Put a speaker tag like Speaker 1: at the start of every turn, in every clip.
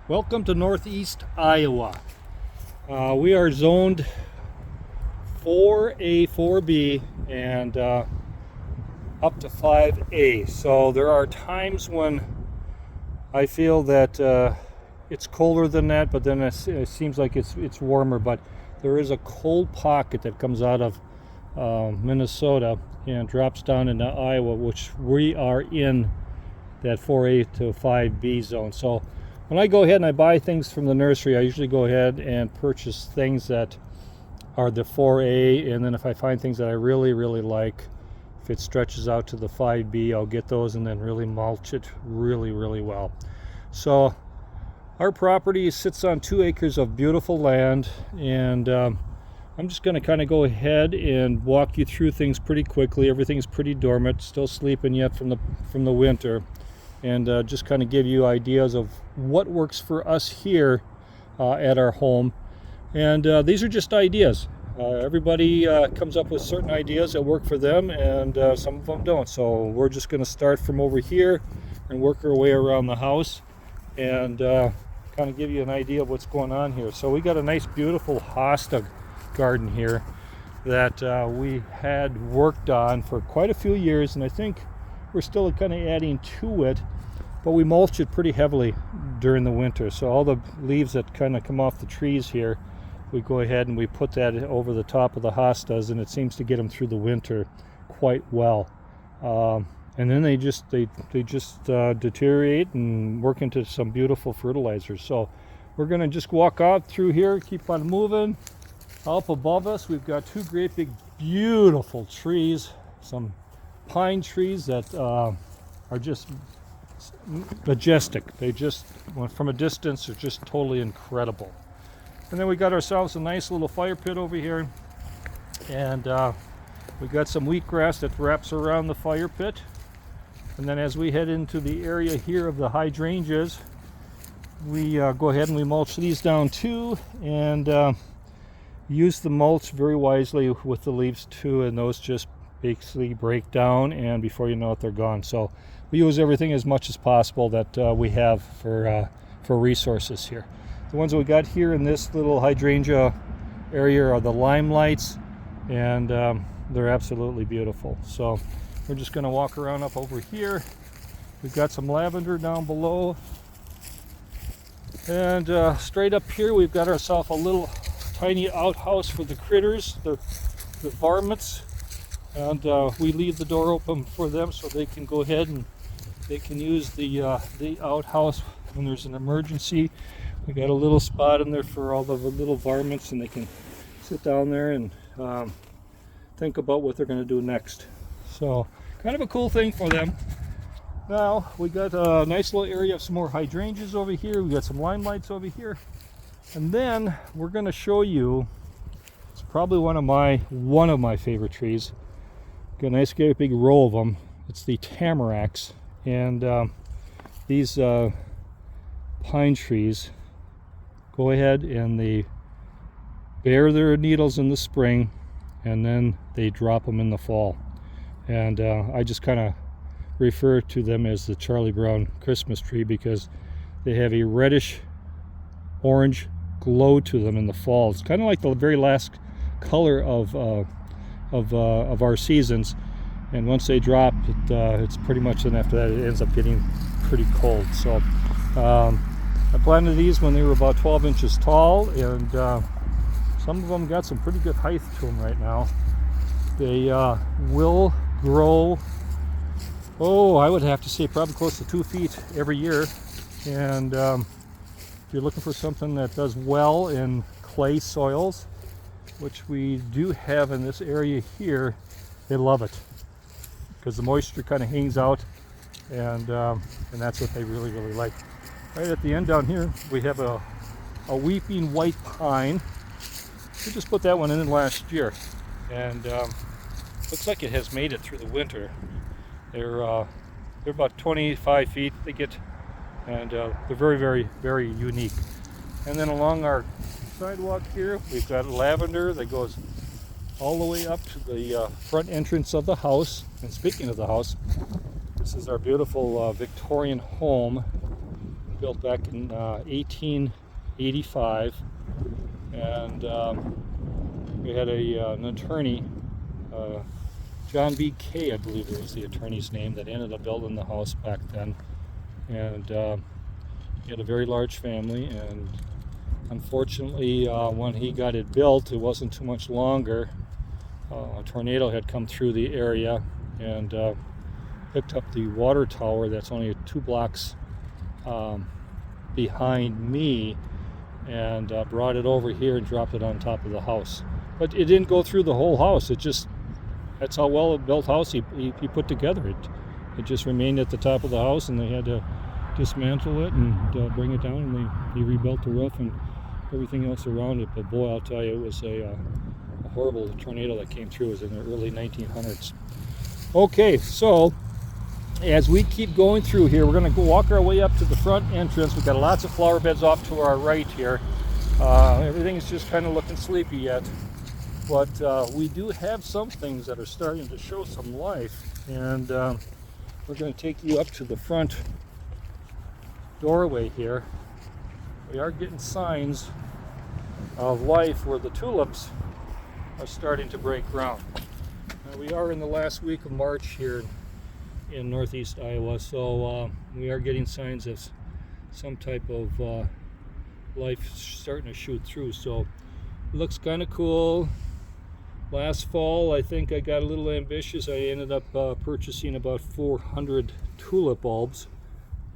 Speaker 1: Welcome to Northeast Iowa. We are zoned 4A, 4B, and up to 5A. So there are times when I feel that it's colder than that, but then it seems like it's warmer. But there is a cold pocket that comes out of Minnesota and drops down into Iowa, which we are in that 4A to 5B zone. So when I go ahead and I buy things from the nursery, I usually go ahead and purchase things that are the 4A, and then if I find things that I really like, if it stretches out to the 5B, I'll get those and then really mulch it really well. So our property sits on 2 acres of beautiful land, and I'm just going to kind of go ahead and walk you through things pretty quickly. Everything's pretty dormant, still sleeping yet from the winter, and just kind of give you ideas of what works for us here at our home. And these are just ideas. Everybody comes up with certain ideas that work for them, and some of them don't. So we're just going to start from over here and work our way around the house and kind of give you an idea of what's going on here. So we got a nice beautiful hosta garden here that we had worked on for quite a few years, and I think we're still kind of adding to it, but we mulch it pretty heavily during the winter. So all the leaves that kind of come off the trees here, we go ahead and we put that over the top of the hostas, and it seems to get them through the winter quite well. And then they just deteriorate and work into some beautiful fertilizers. So we're going to just walk out through here, keep on moving. Up above us, we've got 2 great big beautiful trees, some pine trees that are just majestic. They just, from a distance, are just totally incredible. And then we got ourselves a nice little fire pit over here, and we got some wheatgrass that wraps around the fire pit. And then as we head into the area here of the hydrangeas, we go ahead and we mulch these down too, and use the mulch very wisely with the leaves too, and those just basically break down, and before you know it, they're gone. So we use everything as much as possible that we have for resources here. The ones we got here in this little hydrangea area are the limelights, and they're absolutely beautiful. So we're just going to walk around up over here. We've got some lavender down below, and straight up here we've got ourselves a little tiny outhouse for the critters, the varmints, and we leave the door open for them so they can go ahead and they can use the outhouse when there's an emergency. We got a little spot in there for all the little varmints, and they can sit down there and think about what they're going to do next. So kind of a cool thing for them. Now we got a nice little area of some more hydrangeas over here. We got some limelights over here. And then we're going to show you, it's probably one of my favorite trees. Got a nice great big row of them. It's the tamaracks, and these pine trees go ahead and they bear their needles in the spring, and then they drop them in the fall. And I just kind of refer to them as the Charlie Brown Christmas tree because they have a reddish orange glow to them in the fall. It's kind of like the very last color of our seasons, and once they drop it, it's pretty much, then after that it ends up getting pretty cold. So I planted these when they were about 12 inches tall, and some of them got some pretty good height to them right now. They will grow, I would have to say probably close to 2 feet every year. And if you're looking for something that does well in clay soils, which we do have in this area here, they love it because the moisture kind of hangs out, and that's what they really like. Right at the end down here, we have a weeping white pine. We just put that one in last year, and looks like it has made it through the winter. They're about 25 feet they get, and they're very unique. And then along our sidewalk here, we've got lavender that goes all the way up to the front entrance of the house. And speaking of the house, this is our beautiful Victorian home built back in 1885, and we had an attorney, John B. Kay, I believe it was the attorney's name, that ended up building the house back then. And he had a very large family, and unfortunately when he got it built, it wasn't too much longer. A tornado had come through the area and picked up the water tower that's only 2 blocks behind me, and brought it over here and dropped it on top of the house. But it didn't go through the whole house. That's how well a built house he put together. It just remained at the top of the house, and they had to dismantle it and bring it down, and he rebuilt the roof and everything else around it. But boy, I'll tell you, it was a horrible tornado that came through. It was in the early 1900s. Okay, so as we keep going through here, we're going to go walk our way up to the front entrance. We've got lots of flower beds off to our right here. Everything's just kind of looking sleepy yet, but we do have some things that are starting to show some life, and we're going to take you up to the front doorway here. We are getting signs of life where the tulips are starting to break ground. Now, we are in the last week of March here in northeast Iowa, so we are getting signs of some type of life starting to shoot through, so it looks kind of cool. Last fall, I think I got a little ambitious. I ended up purchasing about 400 tulip bulbs,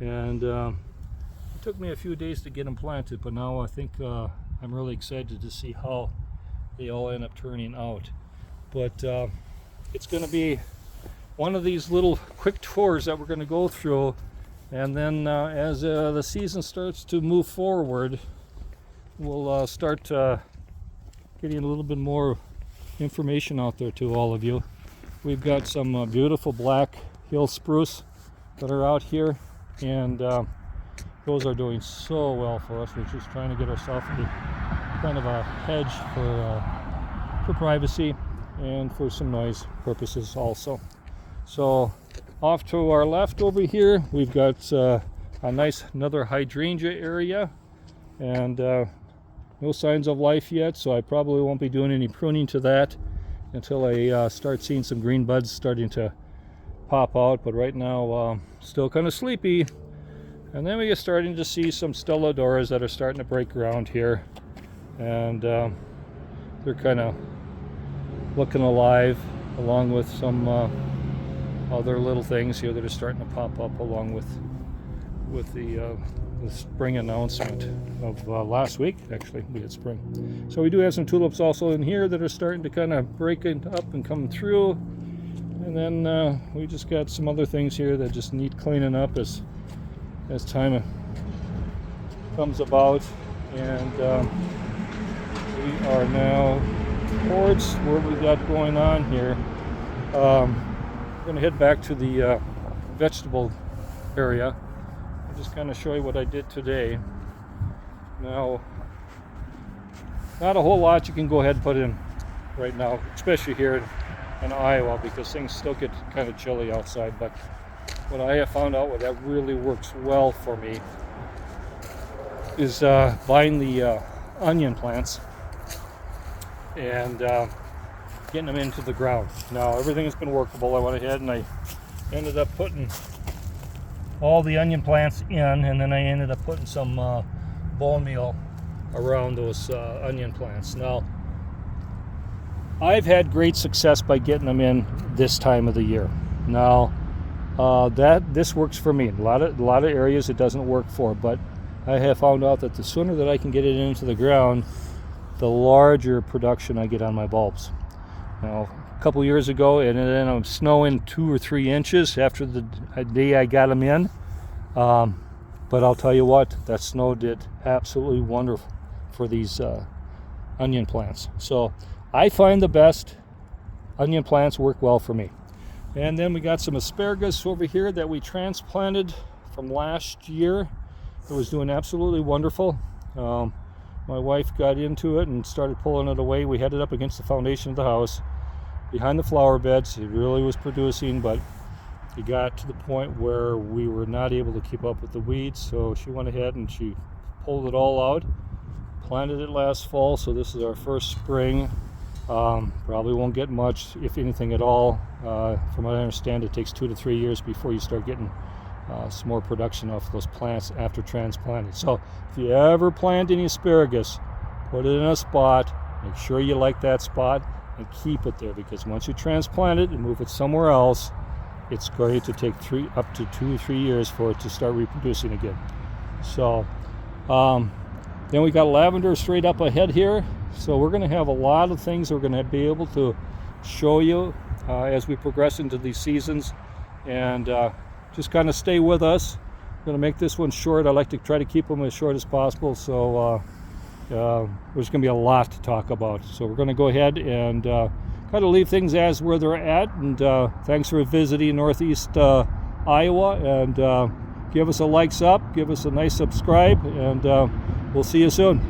Speaker 1: and it took me a few days to get them planted, but now I think I'm really excited to see how they all end up turning out. But it's going to be one of these little quick tours that we're going to go through, and then as the season starts to move forward, we'll start getting a little bit more information out there to all of you. We've got some beautiful black hill spruce that are out here, and those are doing so well for us. We're just trying to get ourselves kind of a hedge for privacy and for some noise purposes also. So off to our left over here, we've got a nice another hydrangea area, and no signs of life yet, so I probably won't be doing any pruning to that until I start seeing some green buds starting to pop out. But right now, still kind of sleepy. And then we are starting to see some stelladoras that are starting to break ground here, and they're kind of looking alive, along with some other little things here that are starting to pop up along with the spring announcement of last week. Actually, we had spring. So we do have some tulips also in here that are starting to kind of break up and come through. And then we just got some other things here that just need cleaning up as time comes about. And we are now towards where we got going on here. We're going to head back to the vegetable area. I'll just kind of show you what I did today. Now, not a whole lot you can go ahead and put in right now, especially here in Iowa, because things still get kind of chilly outside. But what I have found out, what that really works well for me, is buying the onion plants and getting them into the ground. Now, everything has been workable. I went ahead and I ended up putting all the onion plants in, and then I ended up putting some bone meal around those onion plants. Now, I've had great success by getting them in this time of the year. Now, this works for me. A lot of areas it doesn't work for, but I have found out that the sooner that I can get it into the ground, the larger production I get on my bulbs. Now, a couple years ago, it ended up snowing 2 or 3 inches after the day I got them in. But I'll tell you what, that snow did absolutely wonderful for these onion plants. So I find the best onion plants work well for me. And then we got some asparagus over here that we transplanted from last year. It was doing absolutely wonderful. My wife got into it and started pulling it away. We had it up against the foundation of the house behind the flower beds. It really was producing, but it got to the point where we were not able to keep up with the weeds, so she went ahead and she pulled it all out, planted it last fall, so this is our first spring. Probably won't get much, if anything at all. From what I understand, it takes 2 to 3 years before you start getting some more production off those plants after transplanted. So if you ever plant any asparagus, put it in a spot, make sure you like that spot, and keep it there, because once you transplant it and move it somewhere else, it's going to take up to 2 or 3 years for it to start reproducing again. So then we got lavender straight up ahead here, so we're going to have a lot of things we're going to be able to show you as we progress into these seasons, and just kind of stay with us. I'm going to make this one short. I like to try to keep them as short as possible, so there's going to be a lot to talk about. So we're going to go ahead and kind of leave things as where they're at, and thanks for visiting Northeast Iowa, and give us a likes up, give us a nice subscribe, and we'll see you soon.